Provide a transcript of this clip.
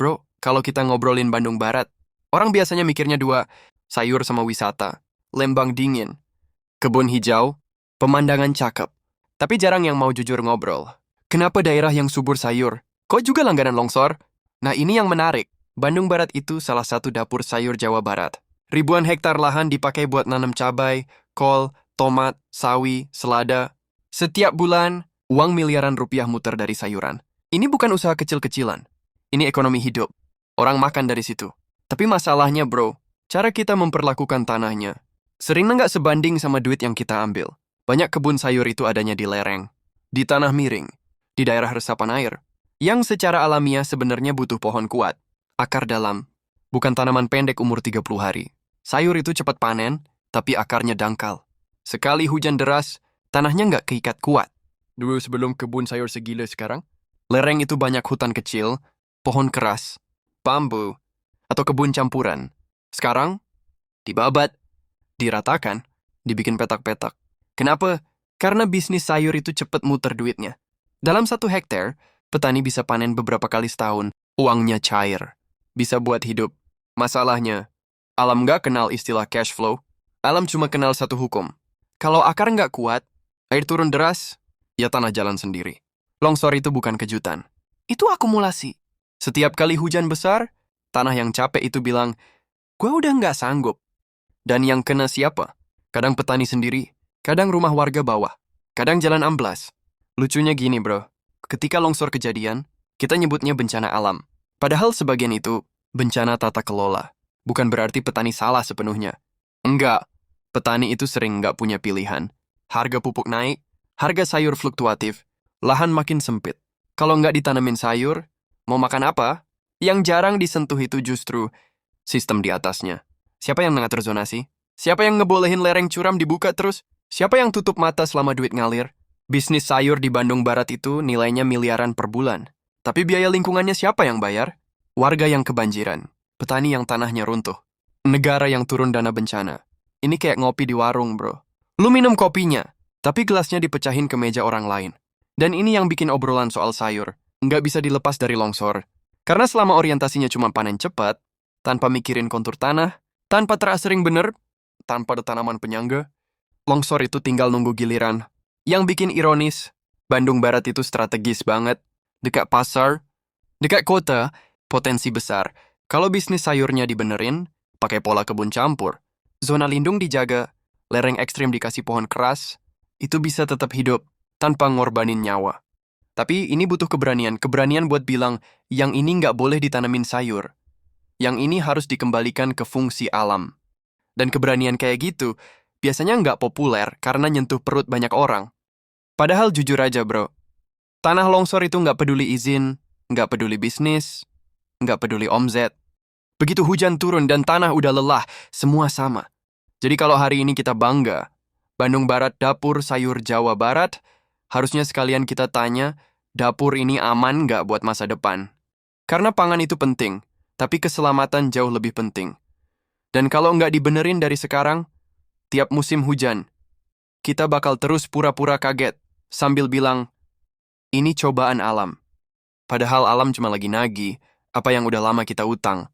Bro, kalau kita ngobrolin Bandung Barat, orang biasanya mikirnya dua, sayur sama wisata, Lembang dingin, kebun hijau, pemandangan cakep. Tapi jarang yang mau jujur ngobrol. Kenapa daerah yang subur sayur? Kok juga langganan longsor? Nah ini yang menarik. Bandung Barat itu salah satu dapur sayur Jawa Barat. Ribuan hektar lahan dipakai buat nanam cabai, kol, tomat, sawi, selada. Setiap bulan, uang miliaran rupiah muter dari sayuran. Ini bukan usaha kecil-kecilan. Ini ekonomi hidup. Orang makan dari situ. Tapi masalahnya bro, cara kita memperlakukan tanahnya. Sering nggak sebanding sama duit yang kita ambil. Banyak kebun sayur itu adanya di lereng, di tanah miring, di daerah resapan air, yang secara alamiah sebenarnya butuh pohon kuat, akar dalam, bukan tanaman pendek umur 30 hari. Sayur itu cepat panen, tapi akarnya dangkal. Sekali hujan deras, tanahnya nggak keikat kuat. Dulu sebelum kebun sayur segila sekarang, lereng itu banyak hutan kecil, pohon keras, bambu, atau kebun campuran. Sekarang, dibabat, diratakan, dibikin petak-petak. Kenapa? Karena bisnis sayur itu cepat muter duitnya. Dalam 1 hektar, petani bisa panen beberapa kali setahun. Uangnya cair. Bisa buat hidup. Masalahnya, alam nggak kenal istilah cash flow. Alam cuma kenal satu hukum. Kalau akar nggak kuat, air turun deras, ya tanah jalan sendiri. Longsor itu bukan kejutan. Itu akumulasi. Setiap kali hujan besar, tanah yang capek itu bilang, gue udah nggak sanggup. Dan yang kena siapa? Kadang petani sendiri, kadang rumah warga bawah, kadang jalan amblas. Lucunya gini bro, ketika longsor kejadian, kita nyebutnya bencana alam. Padahal sebagian itu bencana tata kelola. Bukan berarti petani salah sepenuhnya. Enggak, petani itu sering nggak punya pilihan. Harga pupuk naik, harga sayur fluktuatif, lahan makin sempit. Kalau nggak ditanamin sayur, mau makan apa? Yang jarang disentuh itu justru sistem di atasnya. Siapa yang mengatur zonasi? Siapa yang ngebolehin lereng curam dibuka terus? Siapa yang tutup mata selama duit ngalir? Bisnis sayur di Bandung Barat itu nilainya miliaran per bulan. Tapi biaya lingkungannya siapa yang bayar? Warga yang kebanjiran. Petani yang tanahnya runtuh. Negara yang turun dana bencana. Ini kayak ngopi di warung, bro. Lu minum kopinya, tapi gelasnya dipecahin ke meja orang lain. Dan ini yang bikin obrolan soal sayur nggak bisa dilepas dari longsor. Karena selama orientasinya cuma panen cepat, tanpa mikirin kontur tanah, tanpa terasering bener, tanpa ada tanaman penyangga, longsor itu tinggal nunggu giliran. Yang bikin ironis, Bandung Barat itu strategis banget. Dekat pasar, dekat kota, potensi besar. Kalau bisnis sayurnya dibenerin, pakai pola kebun campur, zona lindung dijaga, lereng ekstrim dikasih pohon keras, itu bisa tetap hidup tanpa ngorbanin nyawa. Tapi ini butuh keberanian buat bilang, yang ini nggak boleh ditanamin sayur. Yang ini harus dikembalikan ke fungsi alam. Dan keberanian kayak gitu, biasanya nggak populer karena nyentuh perut banyak orang. Padahal jujur aja bro, tanah longsor itu nggak peduli izin, nggak peduli bisnis, nggak peduli omzet. Begitu hujan turun dan tanah udah lelah, semua sama. Jadi kalau hari ini kita bangga, Bandung Barat dapur sayur Jawa Barat, harusnya sekalian kita tanya, dapur ini aman nggak buat masa depan? Karena pangan itu penting, tapi keselamatan jauh lebih penting. Dan kalau nggak dibenerin dari sekarang, tiap musim hujan, kita bakal terus pura-pura kaget sambil bilang, ini cobaan alam. Padahal alam cuma lagi nagih apa yang udah lama kita utang.